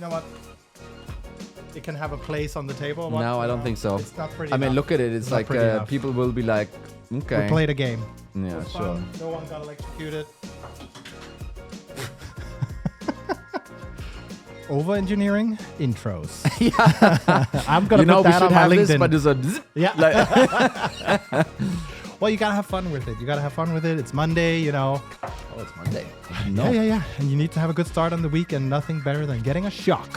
know what? It can have a place on the table. What? No, I don't think so. It's not pretty I mean, enough. look at it. It's like people will be like, okay. We played a game. Yeah, It was sure. fun. No one got electrocuted. Over-engineering intros. I'm gonna put we that should on my have LinkedIn. this, but there's a zzz, Yeah. like, Well, you gotta have fun with it. You gotta have fun with it. It's Monday, you know. oh, it's Monday. No, Yeah. And you need to have a good start on the week, and nothing better than getting a shock.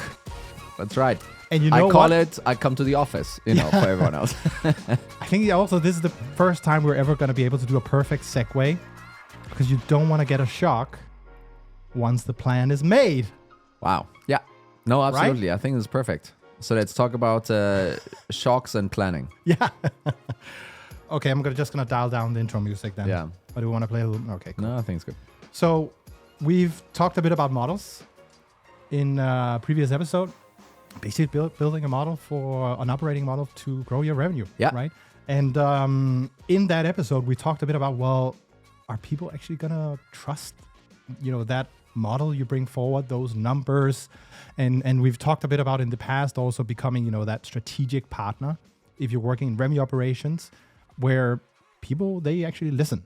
that's right. And you know I call what? it. I come to the office. You know, for everyone else. I think also this is the first time we're ever gonna be able to do a perfect segue, because you don't want to get a shock once the plan is made. Wow. Yeah. No, absolutely. I think it's perfect. So let's talk about shocks and planning. Yeah. Okay, I'm just gonna dial down the intro music then. Yeah. But do we want to play a little? Okay, cool. No, I think it's good. So we've talked a bit about models in previous episode. Basically, building a model for an operating model to grow your revenue. Yeah. Right. And in that episode, we talked a bit about, well, are people actually gonna trust, that model you bring forward, those numbers, and we've talked a bit about in the past also becoming, that strategic partner if you're working in revenue operations, where people, they actually listen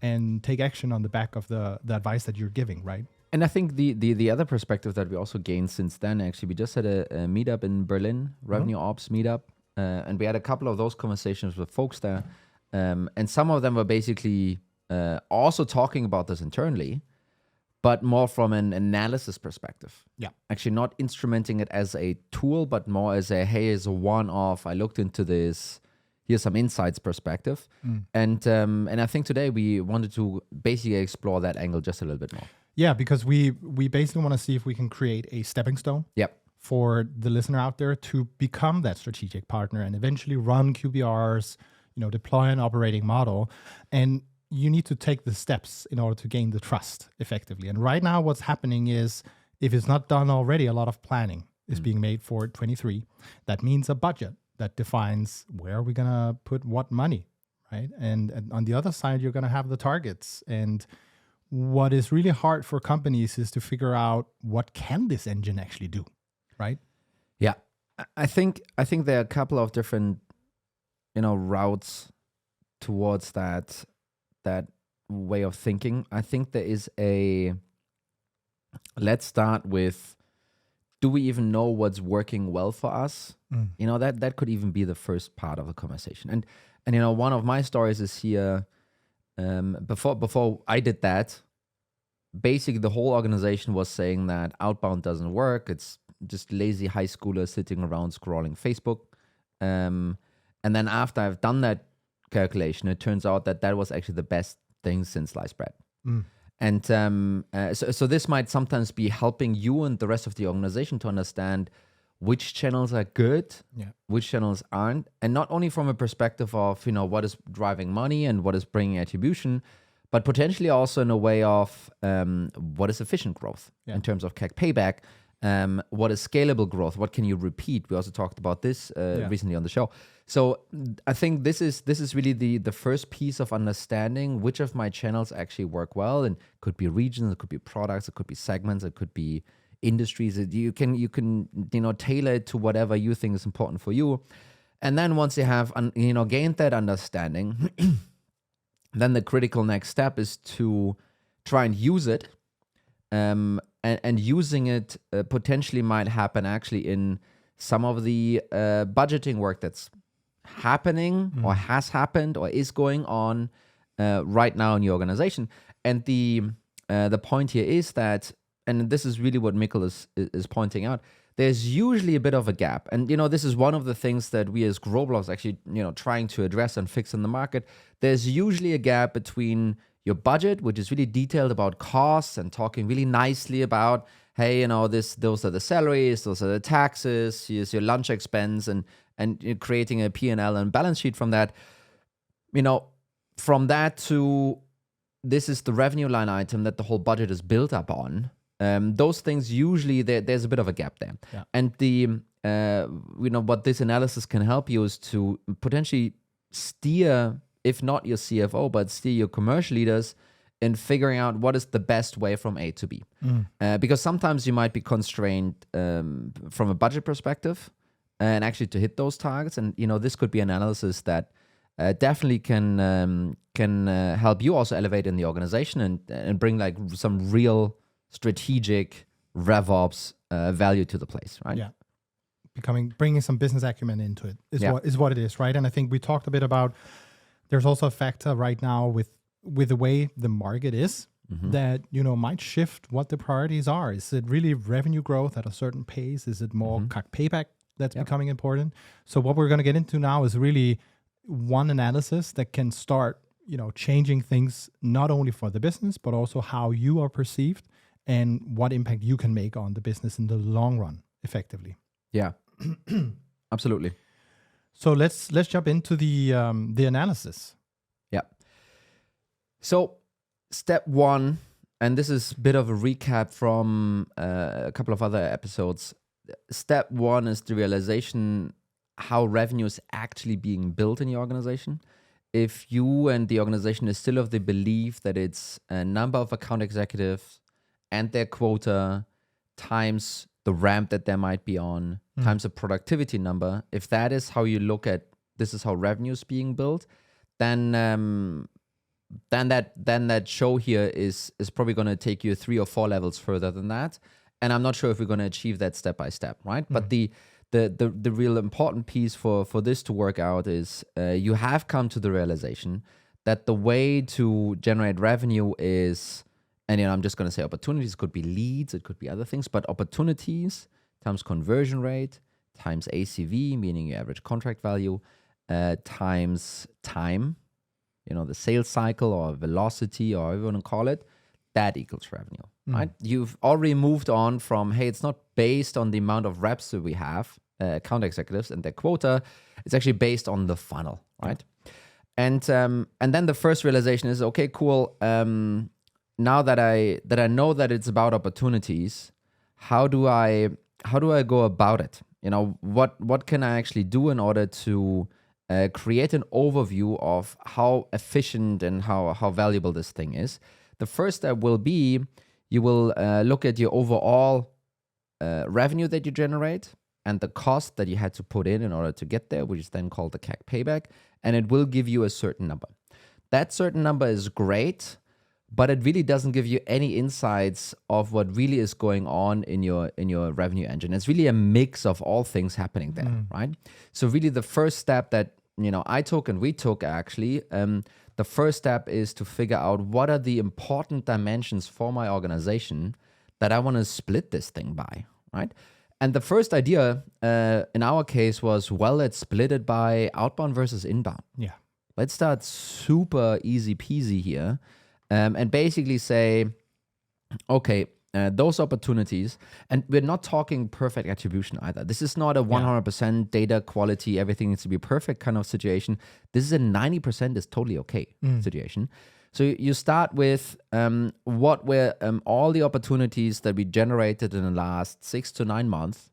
and take action on the back of the advice that you're giving, right? And I think the other perspective that we also gained since then, actually, we just had a meetup in Berlin, Revenue Ops meetup, and we had a couple of those conversations with folks there, and some of them were basically also talking about this internally, but more from an analysis perspective. Yeah. Actually not instrumenting it as a tool, but more as as a one-off, I looked into this, here's some insights perspective. And I think today we wanted to basically explore that angle just a little bit more. Yeah, because we basically want to see if we can create a stepping stone Yep. for the listener out there to become that strategic partner and eventually run QBRs, deploy an operating model. And you need to take the steps in order to gain the trust effectively. And right now what's happening is, if it's not done already, a lot of planning is being made for 23. That means a budget that defines where are we going to put what money, right? And on the other side, you're going to have the targets. And what is really hard for companies is to figure out, what can this engine actually do, right? Yeah. I think there are a couple of different, routes towards that way of thinking. I think there is let's start with, do we even know what's working well for us? That could even be the first part of the conversation. And one of my stories is here, before I did that, basically the whole organization was saying that outbound doesn't work. It's just lazy high schoolers sitting around scrolling Facebook. And then after I've done that calculation, it turns out that was actually the best thing since sliced bread. And so this might sometimes be helping you and the rest of the organization to understand which channels are good, which channels aren't, and not only from a perspective of what is driving money and what is bringing attribution, but potentially also in a way of what is efficient growth in terms of CAC payback. What is scalable growth? What can you repeat? We also talked about this recently on the show. So I think this is really the first piece of understanding which of my channels actually work well. And it could be regions, it could be products, it could be segments, it could be industries. You can tailor it to whatever you think is important for you. And then once you have gained that understanding, then the critical next step is to try and use it. And using it potentially might happen actually in some of the budgeting work that's happening or has happened or is going on right now in your organization. And the point here is that, and this is really what Mikkel is pointing out, there's usually a bit of a gap. And, this is one of the things that we as Growblocks actually, trying to address and fix in the market. There's usually a gap between your budget, which is really detailed about costs and talking really nicely about, hey, those are the salaries, those are the taxes, here's your lunch expense, and you're creating a P&L and balance sheet from that. From that to, this is the revenue line item that the whole budget is built up on. Those things usually there's a bit of a gap there. Yeah. And the what this analysis can help you is to potentially steer, if not your CFO, but steer your commercial leaders in figuring out what is the best way from A to B. Because sometimes you might be constrained from a budget perspective and actually to hit those targets. And, this could be an analysis that definitely can help you also elevate in the organization and bring like some real strategic RevOps value to the place, right? Yeah. Bringing some business acumen into it is what it is, right? And I think we talked a bit about, there's also a factor right now with the way the market is that, might shift what the priorities are. Is it really revenue growth at a certain pace? Is it more CAC payback that's becoming important? So what we're going to get into now is really one analysis that can start, changing things not only for the business, but also how you are perceived and what impact you can make on the business in the long run effectively. Yeah, absolutely. So let's jump into the analysis. Yeah. So step one, and this is a bit of a recap from a couple of other episodes. Step one is the realization how revenue is actually being built in your organization. If you and the organization is still of the belief that it's a number of account executives and their quota times the ramp that they might be on, times a productivity number, if that is how you look at this is how revenue is being built, then that show here is probably going to take you 3 or 4 levels further than that. And I'm not sure if we're going to achieve that step by step, right? But the real important piece for this to work out is you have come to the realization that the way to generate revenue is, and I'm just going to say opportunities, could be leads, it could be other things, but opportunities times conversion rate times ACV, meaning your average contract value, times time, the sales cycle or velocity or however you want to call it, that equals revenue, right? You've already moved on from, hey, it's not based on the amount of reps that we have, account executives and their quota. It's actually based on the funnel, right? And then the first realization is, okay, cool. Now that I know that it's about opportunities, how do I go about it? What can I actually do in order to create an overview of how efficient and how valuable this thing is? The first step will be you will look at your overall revenue that you generate and the cost that you had to put in order to get there, which is then called the CAC payback, and it will give you a certain number. That certain number is great, but it really doesn't give you any insights of what really is going on in your revenue engine. It's really a mix of all things happening there, right? So really the first step that I took and we took actually, the first step is to figure out what are the important dimensions for my organization that I want to split this thing by, right? And the first idea in our case was, well, let's split it by outbound versus inbound. Yeah. Let's start super easy peasy here. And basically say, okay, those opportunities, and we're not talking perfect attribution either. This is not a 100% data quality, everything needs to be perfect kind of situation. This is a 90% is totally okay situation. So you start with what were all the opportunities that we generated in the last 6 to 9 months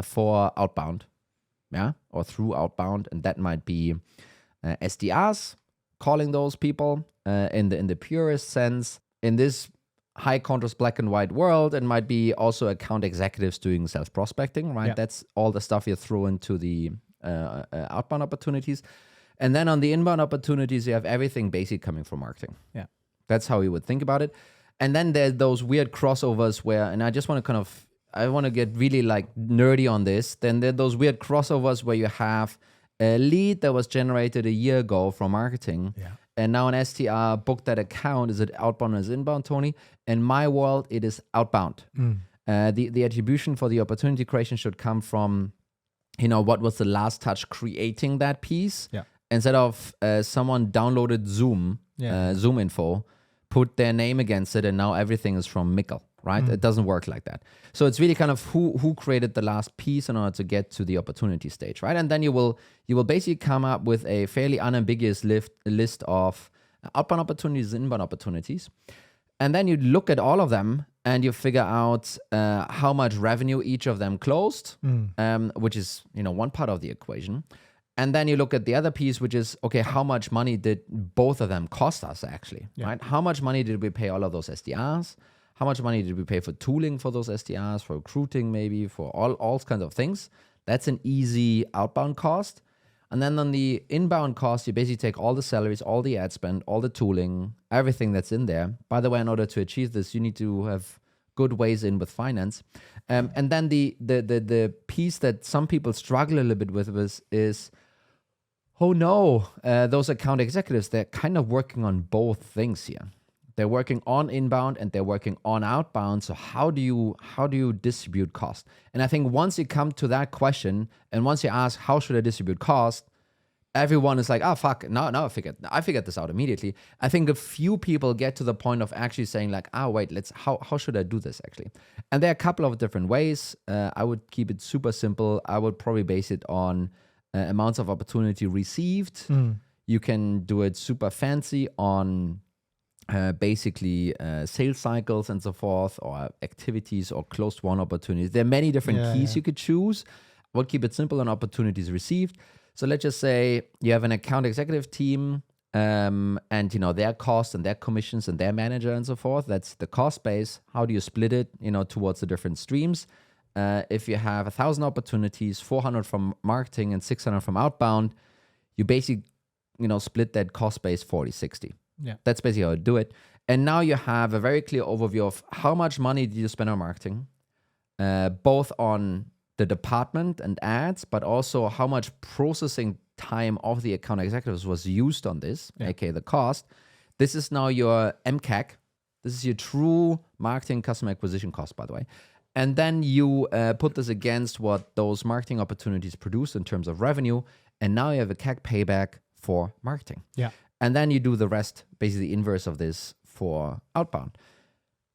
for outbound, or through outbound, and that might be SDRs, calling those people in the purest sense. In this high contrast black and white world, it might be also account executives doing self-prospecting, right? That's all the stuff you throw into the outbound opportunities. And then on the inbound opportunities, you have everything basic coming from marketing. Yeah, that's how you would think about it. And then there's those weird crossovers where, and I just want to I want to get really like nerdy on this. Then there are those weird crossovers where you have a lead that was generated a year ago from marketing. Yeah. And now an STR booked that account. Is it outbound or is it inbound, Tony? In my world, it is outbound. The attribution for the opportunity creation should come from, what was the last touch creating that piece? Yeah. Instead of someone downloaded Zoom info, put their name against it, and now everything is from Mikkel, right? It doesn't work like that. So it's really kind of who created the last piece in order to get to the opportunity stage, right? And then you will basically come up with a fairly unambiguous list of outbound opportunities and inbound opportunities. And then you look at all of them and you figure out how much revenue each of them closed, which is one part of the equation. And then you look at the other piece, which is, okay, how much money did both of them cost us actually, right? How much money did we pay all of those SDRs? How much money did we pay for tooling for those SDRs, for recruiting maybe, for all kinds of things? That's an easy outbound cost. And then on the inbound cost, you basically take all the salaries, all the ad spend, all the tooling, everything that's in there. By the way, in order to achieve this, you need to have good ways in with finance. And then the piece that some people struggle a little bit with is, oh no, those account executives, they're kind of working on both things here. They're working on inbound and they're working on outbound. So how do you distribute cost? And I think once you come to that question, and once you ask, how should I distribute cost? Everyone is like, oh, fuck, no, I figured this out immediately. I think a few people get to the point of actually saying like, wait, how should I do this actually? And there are a couple of different ways. I would keep it super simple. I would probably base it on amounts of opportunity received. You can do it super fancy on basically sales cycles and so forth, or activities or closed won opportunities. There are many different keys you could choose. I would keep it simple on opportunities received. So let's just say you have an account executive team and their costs and their commissions and their manager and so forth. That's the cost base. How do you split it, towards the different streams? If you have 1,000 opportunities, 400 from marketing and 600 from outbound, you basically, split that cost base 40-60. Yeah. That's basically how you do it. And now you have a very clear overview of how much money did you spend on marketing, both on the department and ads, but also how much processing time of the account executives was used on this, aka the cost. This is now your MCAC. This is your true marketing customer acquisition cost, by the way. And then you put this against what those marketing opportunities produce in terms of revenue. And now you have a CAC payback for marketing. Yeah. And then you do the rest, basically the inverse of this for outbound.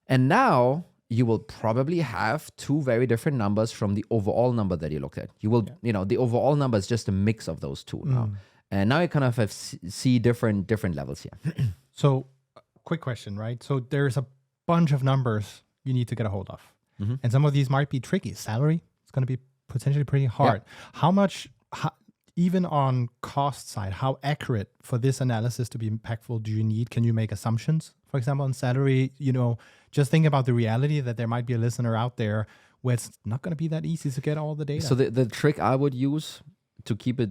And now you will probably have two very different numbers from the overall number that you looked at. You will, the overall number is just a mix of those two now. And now you kind of see different levels here. So, quick question, right? So there's a bunch of numbers you need to get a hold of. And some of these might be tricky. Salary, it's going to be potentially pretty hard. How much, even on cost side, how accurate for this analysis to be impactful do you need? Can you make assumptions, for example, on salary? Just think about the reality that there might be a listener out there where it's not going to be that easy to get all the data. So the trick I would use to keep it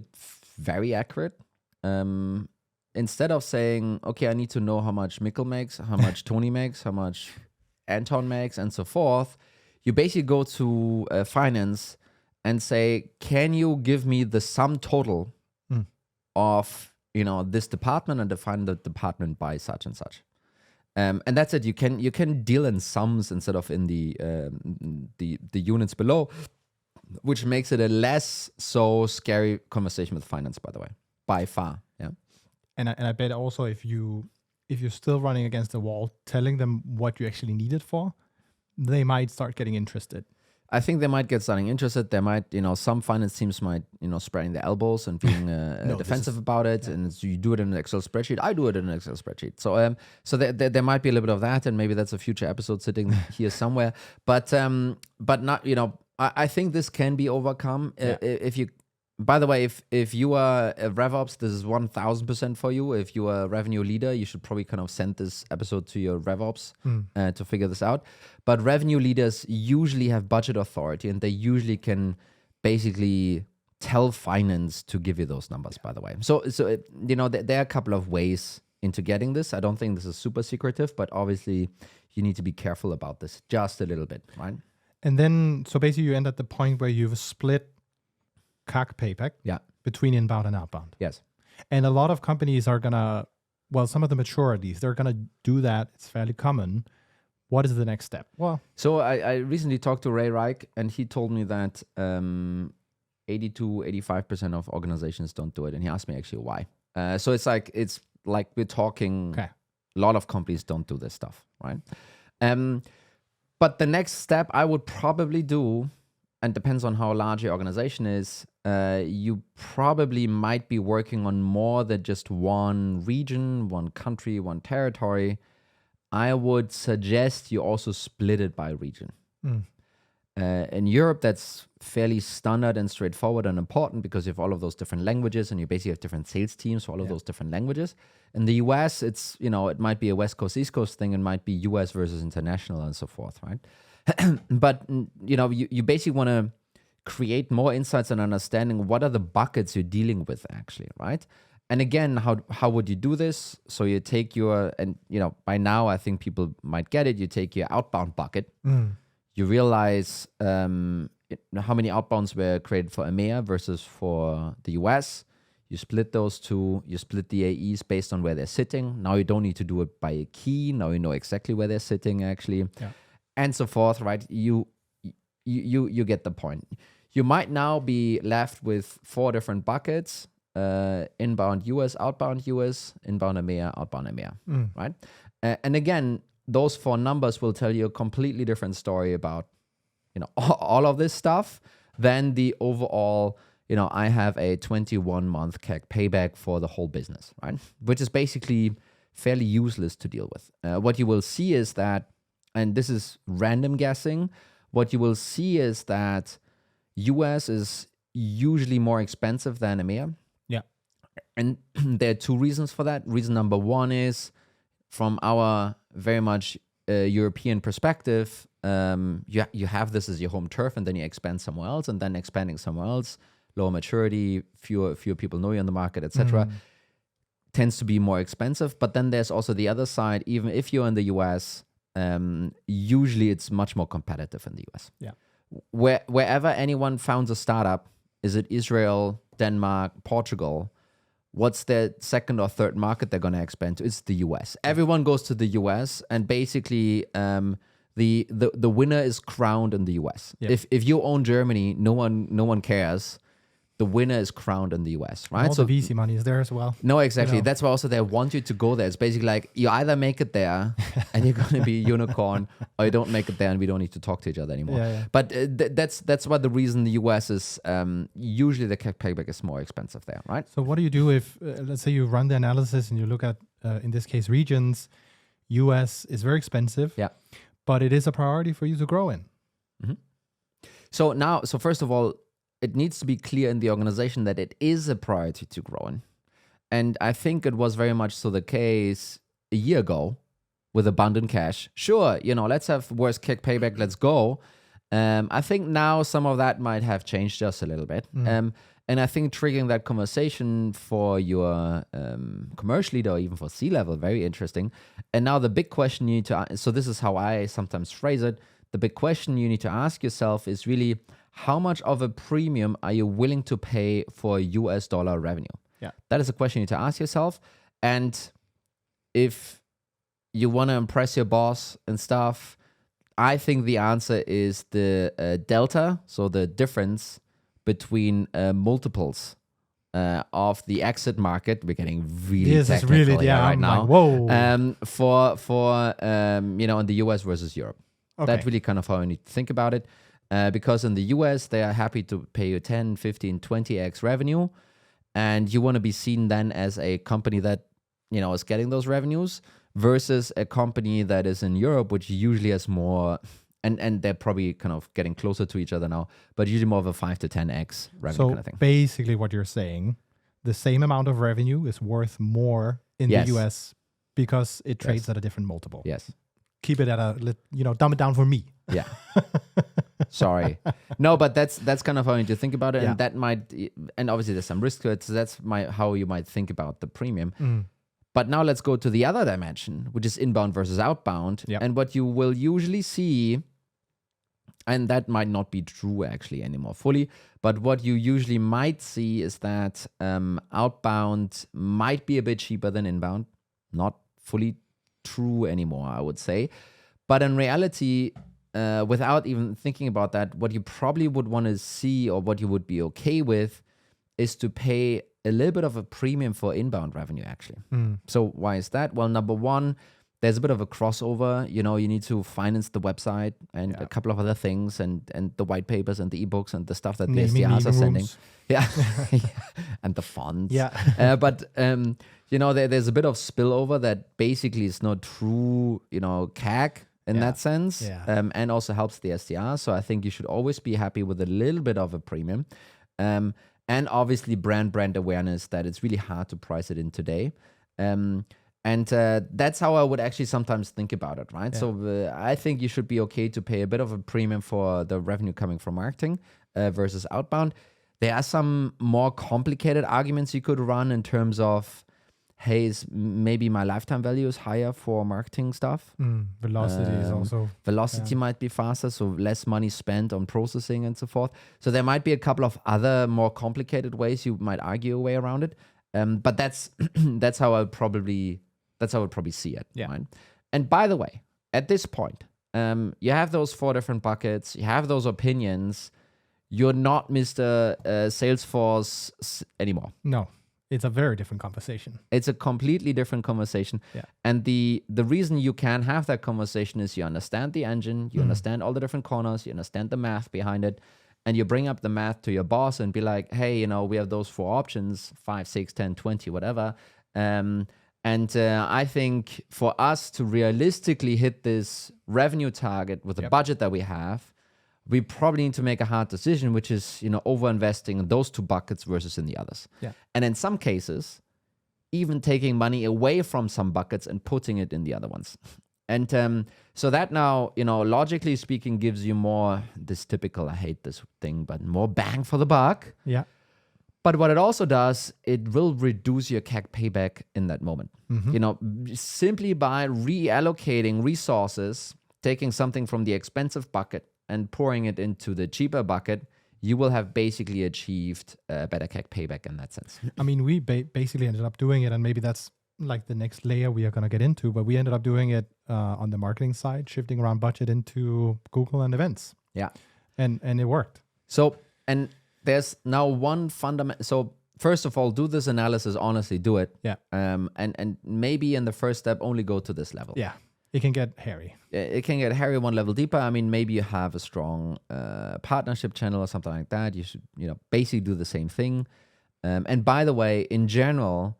very accurate, instead of saying, okay, I need to know how much Mikkel makes, how much Tony makes, how much Anton makes, and so forth, you basically go to finance and say, can you give me the sum total of this department, and define the department by such and such. And that's it. You can deal in sums instead of in the units below, which makes it a less so scary conversation with finance, by the way, by far. Yeah. And I bet also if you're still running against the wall, telling them what you actually need it for, they might start getting interested. I think they might get starting interested. They might, some finance teams might, spreading their elbows and being defensive about it. Yeah. And so you do it in an Excel spreadsheet. I do it in an Excel spreadsheet. So there might be a little bit of that, and maybe that's a future episode sitting here somewhere. But not, I think this can be overcome if you. By the way, if you are a RevOps, this is 1,000% for you. If you are a revenue leader, you should probably kind of send this episode to your RevOps to figure this out. But revenue leaders usually have budget authority, and they usually can basically tell finance to give you those numbers, by the way. So there are a couple of ways into getting this. I don't think this is super secretive, but obviously you need to be careful about this just a little bit, right? And then, so basically you end at the point where you've split CAC payback between inbound and outbound. Yes. And a lot of companies are going to, some of the maturities, they're going to do that. It's fairly common. What is the next step? Well, so I recently talked to Ray Reich, and he told me that 80-85% of organizations don't do it. And he asked me actually why. So it's like we're talking, a lot of companies don't do this stuff, right? But the next step I would probably do, and depends on how large your organization is, you probably might be working on more than just one region, one country, one territory. I would suggest you also split it by region. In Europe, that's fairly standard and straightforward and important because you have all of those different languages and you basically have different sales teams for all of those different languages. In the US, it's, it might be a West Coast, East Coast thing. It might be US versus international and so forth, right? But, you basically want to create more insights and understanding what are the buckets you're dealing with actually, right? And again, how would you do this? So you take by now I think people might get it. You take your outbound bucket. You realize how many outbounds were created for EMEA versus for the US. You split those two. You split the AEs based on where they're sitting. Now you don't need to do it by a key. Now you know exactly where they're sitting actually, and so forth, right? You get the point. You might now be left with 4 different buckets: inbound US, outbound US, inbound EMEA, outbound EMEA, right? And again, those 4 numbers will tell you a completely different story about, all of this stuff than the overall, I have a 21-month CAC payback for the whole business, right? Which is basically fairly useless to deal with. What you will see is that, and this is random guessing, what you will see is that US is usually more expensive than EMEA. Yeah. And there are 2 reasons for that. Reason number 1 is, from our very much European perspective, you have this as your home turf, and then you expand somewhere else, and then expanding somewhere else, lower maturity, fewer people know you in the market, etc. Tends to be more expensive. But then there's also the other side. Even if you're in the US, usually it's much more competitive in the US. Yeah. Wherever anyone founds a startup, is it Israel, Denmark, Portugal? What's their second or third market they're going to expand to? It's the US. Everyone goes to the US, and basically the winner is crowned in the US. Yeah. If you own Germany, no one cares. The winner is crowned in the US, right? All the VC money is there as well. No, exactly. That's why also they want you to go there. It's basically like you either make it there and you're going to be a unicorn, or you don't make it there and we don't need to talk to each other anymore. Yeah. But that's why the reason the US is usually the CAC payback is more expensive there, right? So what do you do if, let's say you run the analysis and you look at, in this case, regions, US is very expensive, but it is a priority for you to grow in. So first of all, it needs to be clear in the organization that it is a priority to grow in. And I think it was very much so the case a year ago with abundant cash. Sure, let's have worst CAC payback, let's go. I think now some of that might have changed just a little bit. And I think triggering that conversation for your commercial leader or even for C-level, very interesting. And now the big question you need to, so this is how I sometimes phrase it, the big question you need to ask yourself is really, how much of a premium are you willing to pay for US dollar revenue? Yeah. That is a question you need to ask yourself. And if you want to impress your boss and stuff, I think the answer is the delta, so the difference between multiples of the exit market. We're getting really technical here right now. Like, whoa. For in the US versus Europe. Okay. That's really kind of how you need to think about it. Because in the US, they are happy to pay you 10, 15, 20x revenue. And you want to be seen then as a company that, is getting those revenues versus a company that is in Europe, which usually has more, and they're probably kind of getting closer to each other now, but usually more of a 5 to 10x revenue kind of thing. So basically what you're saying, the same amount of revenue is worth more in the US because it trades at a different multiple. Yes. Keep it at dumb it down for me. Yeah. Sorry. No, but that's kind of how you need to think about it. And that might, and obviously there's some risk to it. So that's how you might think about the premium. But now let's go to the other dimension, which is inbound versus outbound. Yep. And what you will usually see, and that might not be true actually anymore fully, but what you usually might see is that outbound might be a bit cheaper than inbound. Not fully true anymore, I would say. But in reality, without even thinking about that, what you probably would want to see or what you would be okay with is to pay a little bit of a premium for inbound revenue, actually. So why is that? Well, number one, there's a bit of a crossover. You need to finance the website and a couple of other things and the white papers and the ebooks and the stuff that the SDRs are sending. Yeah. And the fonts. Yeah. But there's a bit of spillover that basically is not true, CAC. in that sense, Yeah. and also helps the SDR. So I think you should always be happy with a little bit of a premium. And obviously brand awareness, that it's really hard to price it in today. And that's how I would actually sometimes think about it, right? Yeah. So I think you should be okay to pay a bit of a premium for the revenue coming from marketing versus outbound. There are some more complicated arguments you could run in terms of, hey, maybe my lifetime value is higher for marketing stuff. Velocity is also... Velocity might be faster, so less money spent on processing and so forth. So there might be a couple of other more complicated ways you might argue a way around it. But that's how I would probably see it. Yeah. Right? And by the way, at this point, you have those 4 different buckets. You have those opinions. You're not Mr. Salesforce anymore. No, it's a very different conversation. It's a completely different conversation. Yeah. And the reason you can have that conversation is you understand the engine, you understand all the different corners, you understand the math behind it, and you bring up the math to your boss and be like, hey, we have those 4 options, 5, 6, 10, 20, whatever. And I think for us to realistically hit this revenue target with the budget that we have, we probably need to make a hard decision, which is, over-investing in those 2 buckets versus in the others. Yeah. And in some cases, even taking money away from some buckets and putting it in the other ones. And so that now, logically speaking, gives you more, this typical, I hate this thing, but more bang for the buck. Yeah. But what it also does, it will reduce your CAC payback in that moment. Simply by reallocating resources, taking something from the expensive bucket and pouring it into the cheaper bucket, you will have basically achieved a better CAC payback in that sense. I mean, we basically ended up doing it, and maybe that's like the next layer we are going to get into, but we ended up doing it on the marketing side, shifting around budget into Google and events. Yeah. And it worked. So, and there's now one fundamental, so first of all, do this analysis, honestly, do it. Yeah. And maybe in the first step, only go to this level. Yeah. It can get hairy. It can get hairy one level deeper. I mean, maybe you have a strong partnership channel or something like that. You should, basically do the same thing. And by the way, in general,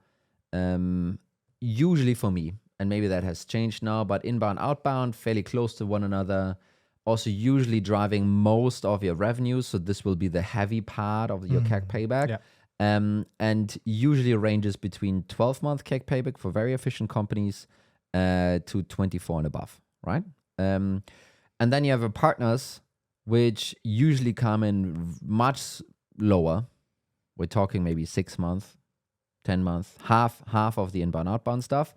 usually for me, and maybe that has changed now, but inbound, outbound, fairly close to one another. Also usually driving most of your revenue. So this will be the heavy part of your CAC payback. Yeah. And usually ranges between 12-month CAC payback for very efficient companies to 24 and above, right? And then you have partners, which usually come in much lower. We're talking maybe 6 months, 10 months, half of the inbound, outbound stuff.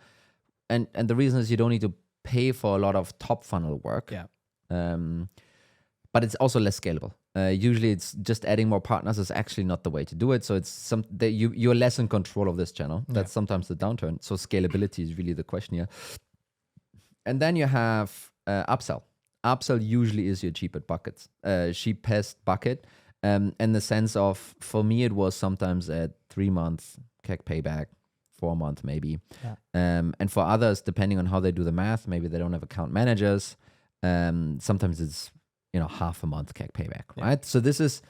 And the reason is you don't need to pay for a lot of top funnel work. Yeah. But it's also less scalable. Usually it's just adding more partners is actually not the way to do it. So it's you're less in control of this channel. That's sometimes the downturn. So scalability is really the question here. And then you have upsell. Upsell usually is your cheapest bucket. In the sense of, for me, it was sometimes at 3 months CAC payback, 4 months maybe. Yeah. And for others, depending on how they do the math, maybe they don't have account managers. Sometimes it's half a month CAC payback, right? So this is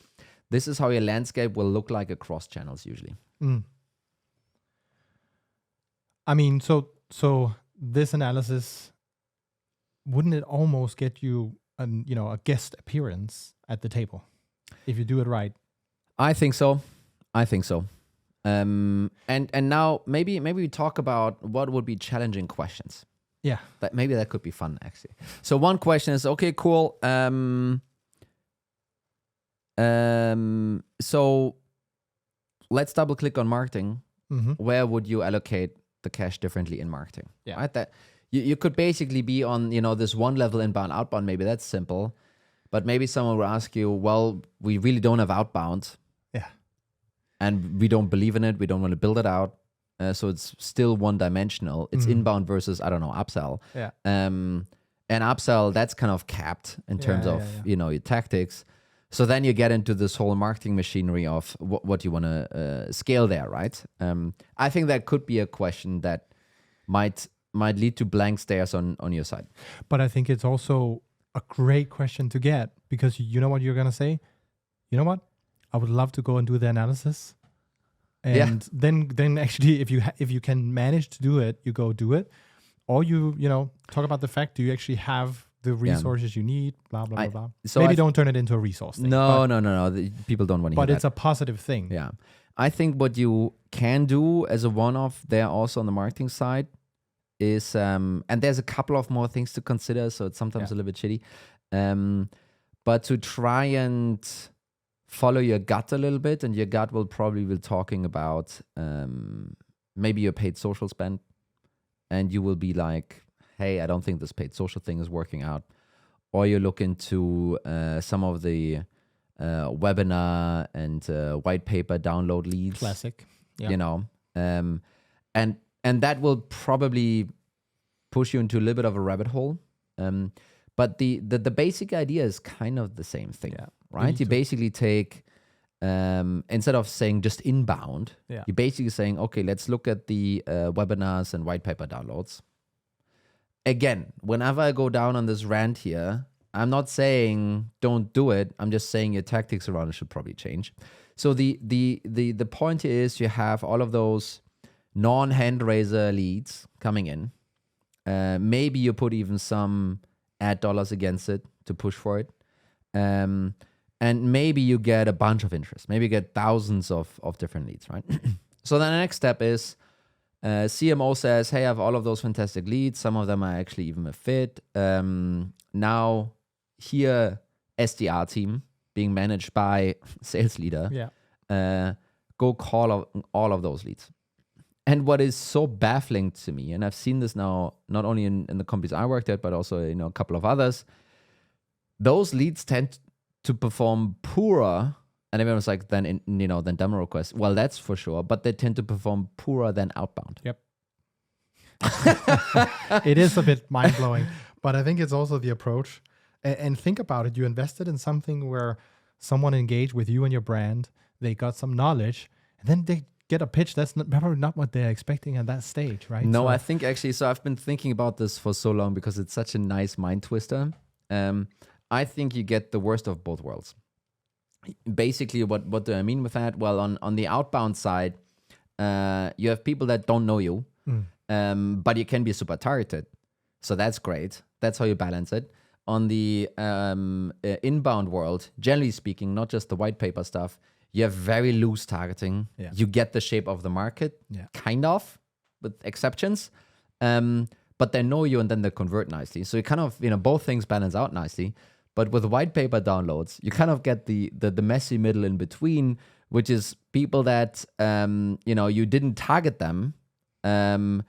how your landscape will look like across channels usually. I mean, so this analysis, wouldn't it almost get you a guest appearance at the table if you do it right? I think so. And now maybe we talk about what would be challenging questions. Yeah. Maybe that could be fun, actually. So one question is, okay, cool. So let's double click on marketing. Where would you allocate the cash differently in marketing? Yeah. Right? That you could basically be on, this one level inbound, outbound. Maybe that's simple. But maybe someone will ask you, well, we really don't have outbound. Yeah. And we don't believe in it. We don't want to build it out. So it's still one-dimensional. It's inbound versus, I don't know, upsell. Yeah. And upsell, that's kind of capped in terms of, your tactics. So then you get into this whole marketing machinery of what you want to scale there, right? I think that could be a question that might lead to blank stares on your side. But I think it's also a great question to get, because you know what you're going to say? You know what? I would love to go and do the analysis. And then actually, if you can manage to do it, you go do it. Or you talk about the fact, do you actually have the resources you need, blah, blah, blah, blah. so Maybe I don't turn it into a resource thing. No. People don't want to hear But that. it's a positive thing. Yeah. I think what you can do as a one-off there also on the marketing side is, and there's a couple of more things to consider, so it's sometimes a little bit shitty, but to try and follow your gut a little bit, and your gut will probably be talking about maybe your paid social spend, and you will be like, hey, I don't think this paid social thing is working out. Or you look into some of the webinar and white paper download leads. Classic. Yeah. You know, and that will probably push you into a little bit of a rabbit hole. But the basic idea is kind of the same thing, right? You basically take, instead of saying just inbound, you're basically saying, okay, let's look at the webinars and white paper downloads. Again, whenever I go down on this rant here, I'm not saying don't do it. I'm just saying your tactics around it should probably change. So the point is you have all of those non-hand raiser leads coming in. Maybe you put even some ad dollars against it to push for it. And maybe you get a bunch of interest. Maybe you get thousands of different leads, right? So then the next step is CMO says, hey, I have all of those fantastic leads. Some of them are actually even a fit. Now here, SDR team being managed by sales leader, go call all of those leads. And what is so baffling to me, and I've seen this now not only in the companies I worked at, but also a couple of others, those leads tend to perform poorer. And everyone's like, than demo requests. Well, that's for sure, but they tend to perform poorer than outbound. Yep. It is a bit mind blowing, but I think it's also the approach. And think about it. You invested in something where someone engaged with you and your brand. They got some knowledge, and then they get a pitch that's probably not what they're expecting at that stage, right? No, I think actually, so I've been thinking about this for so long because it's such a nice mind twister. I think you get the worst of both worlds. Basically, what do I mean with that? Well, on the outbound side, you have people that don't know you, but you can be super targeted. So that's great. That's how you balance it. On the inbound world, generally speaking, not just the white paper stuff, you have very loose targeting. Yeah. You get the shape of the market, kind of, with exceptions. But they know you and then they convert nicely. So you kind of, both things balance out nicely. But with white paper downloads, you kind of get the messy middle in between, which is people that, you didn't target them and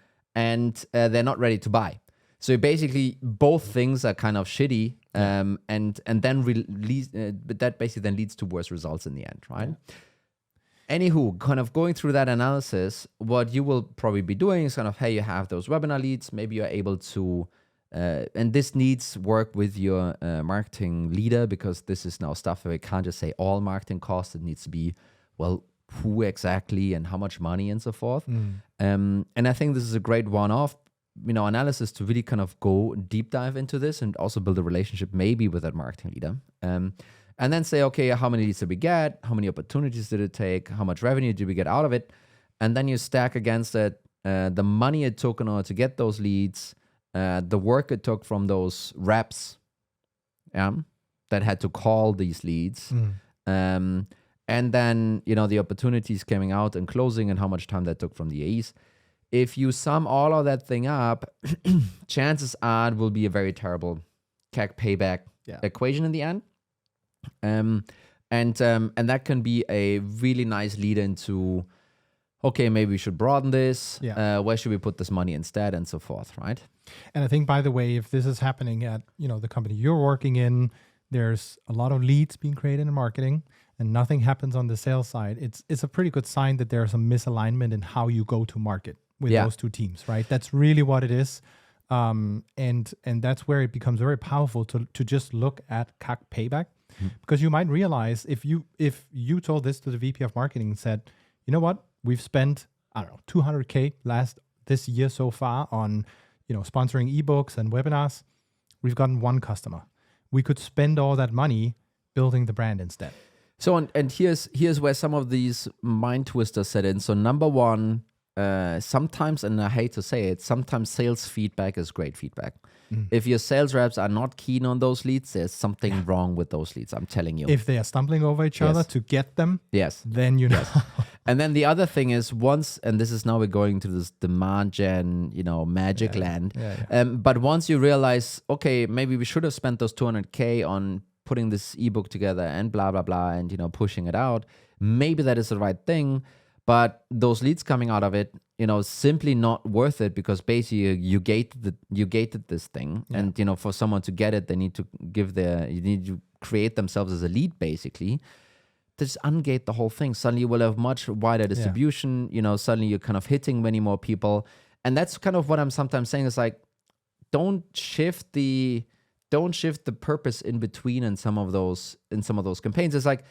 they're not ready to buy. So basically, both things are kind of shitty, and then but that basically then leads to worse results in the end, right? Yeah. Anywho, kind of going through that analysis, what you will probably be doing is kind of, hey, you have those webinar leads, maybe you're able to, and this needs work with your marketing leader, because this is now stuff where you can't just say all marketing costs. It needs to be, well, who exactly and how much money and so forth. And I think this is a great one-off analysis to really kind of go deep dive into this and also build a relationship maybe with that marketing leader. And then say, okay, how many leads did we get? How many opportunities did it take? How much revenue did we get out of it? And then you stack against it the money it took in order to get those leads, the work it took from those reps that had to call these leads. And then, the opportunities coming out and closing and how much time that took from the AEs. If you sum all of that thing up, chances are it will be a very terrible CAC payback equation in the end. And that can be a really nice lead into, okay, maybe we should broaden this. Where should we put this money instead, and so forth, right? And I think, by the way, if this is happening at the company you're working in, there's a lot of leads being created in marketing, and nothing happens on the sales side. It's a pretty good sign that there's some misalignment in how you go to market with those two teams, right? That's really what it is. And that's where it becomes very powerful to just look at CAC payback, because you might realize if you told this to the VP of marketing and said, you know what, we've spent, I don't know, $200K this year so far on, sponsoring ebooks and webinars. We've gotten one customer. We could spend all that money building the brand instead. So, and here's where some of these mind twisters set in. So number one, sometimes, and I hate to say it, sometimes sales feedback is great feedback. If your sales reps are not keen on those leads, there's something wrong with those leads. I'm telling you. If they are stumbling over each other to get them, Yes. then you know. And then the other thing is and this is now we're going to this demand gen, magic land. But once you realize, okay, maybe we should have spent those $200K on putting this ebook together and blah, blah, blah, and, pushing it out, maybe that is the right thing. But those leads coming out of it, simply not worth it, because basically you gated this thing. Yeah. And, for someone to get it, they need to you need to create themselves as a lead, basically. Just ungate the whole thing. Suddenly you will have much wider distribution. Suddenly you're kind of hitting many more people. And that's kind of what I'm sometimes saying is like, don't shift the purpose in between in some of those campaigns. It's like,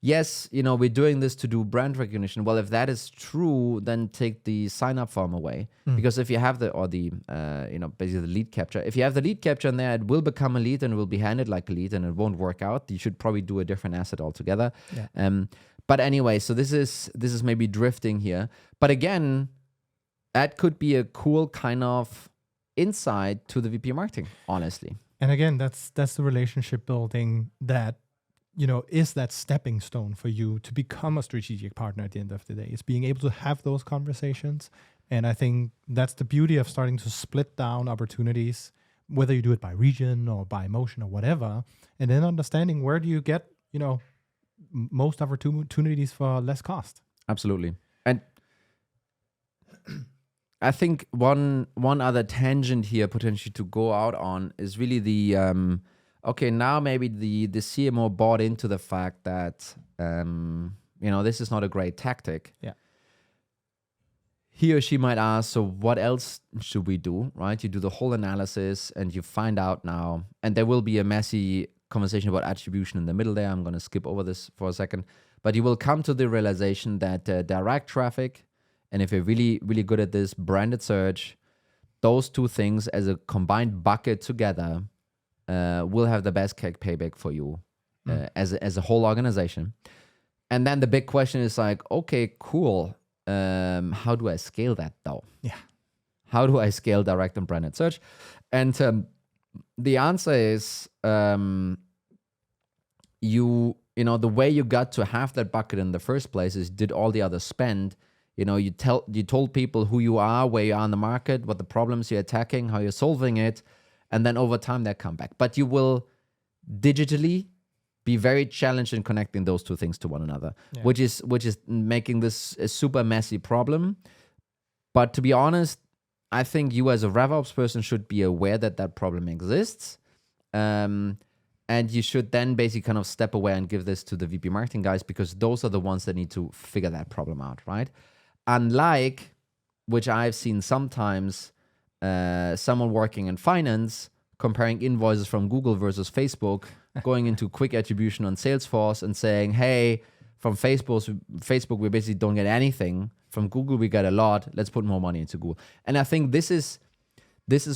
yes, we're doing this to do brand recognition. Well, if that is true, then take the sign up form away. Because if you have basically the lead capture, if you have the lead capture in there, it will become a lead and it will be handled like a lead and it won't work out. You should probably do a different asset altogether. Yeah. But anyway, so this is maybe drifting here. But again, that could be a cool kind of insight to the VP marketing, honestly. And again, that's the relationship building that is that stepping stone for you to become a strategic partner at the end of the day. It's being able to have those conversations. And I think that's the beauty of starting to split down opportunities, whether you do it by region or by emotion or whatever, and then understanding where do you get, most opportunities for less cost. Absolutely. And I think one other tangent here potentially to go out on is really the... okay, now maybe the CMO bought into the fact that, this is not a great tactic. Yeah. He or she might ask, so what else should we do, right? You do the whole analysis and you find out now, and there will be a messy conversation about attribution in the middle there. I'm going to skip over this for a second. But you will come to the realization that direct traffic, and if you're really, really good at this, branded search, those two things as a combined bucket together will have the best CAC payback for you as a whole organization. And then the big question is like, okay, cool. How do I scale that though? Yeah. How do I scale direct and branded search? And the answer is the way you got to have that bucket in the first place is did all the other spend. You told people who you are, where you are in the market, what the problems you're attacking, how you're solving it. And then over time, they come back. But you will digitally be very challenged in connecting those two things to one another, which is making this a super messy problem. But to be honest, I think you as a RevOps person should be aware that problem exists. And you should then basically kind of step away and give this to the VP marketing guys, because those are the ones that need to figure that problem out, right? Unlike, which I've seen sometimes, someone working in finance comparing invoices from Google versus Facebook, going into quick attribution on Salesforce and saying, hey, from Facebook we basically don't get anything. From Google we get a lot. Let's put more money into Google. And I think this is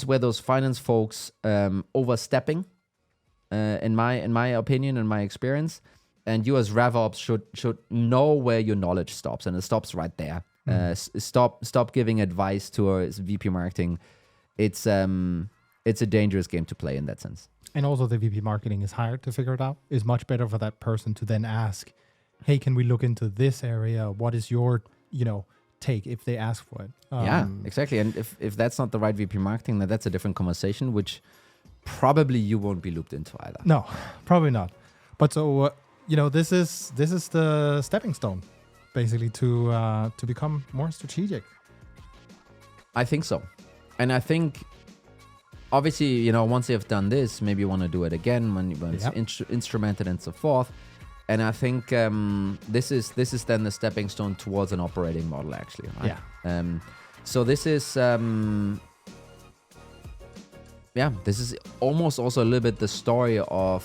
where those finance folks overstepping, in my opinion, in my experience. And you as RevOps should know where your knowledge stops, and it stops right there. Stop giving advice to our VP marketing. It's a dangerous game to play in that sense. And also the VP marketing is hired to figure it out. It's much better for that person to then ask, hey, can we look into this area? What is your, take if they ask for it? Yeah, exactly. And if that's not the right VP marketing, then that's a different conversation, which probably you won't be looped into either. No, probably not. But so, this is the stepping stone, basically, to become more strategic. I think so. And I think, obviously, once you've done this, maybe you want to do it again when it's instrumented and so forth. And I think this is then the stepping stone towards an operating model, actually. Right? Yeah. So this is this is almost also a little bit the story of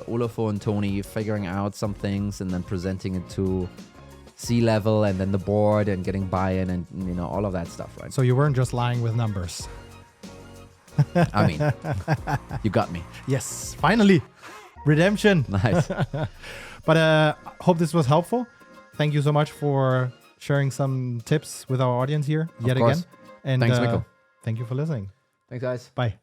Olafur and Tony figuring out some things and then presenting it to C-level and then the board and getting buy-in and all of that stuff, right? So you weren't just lying with numbers. I mean, you got me. Yes, finally, redemption. Nice. But hope this was helpful. Thank you so much for sharing some tips with our audience here yet course. again. And Thanks, Mikko. thank you for listening. Thanks, guys. Bye.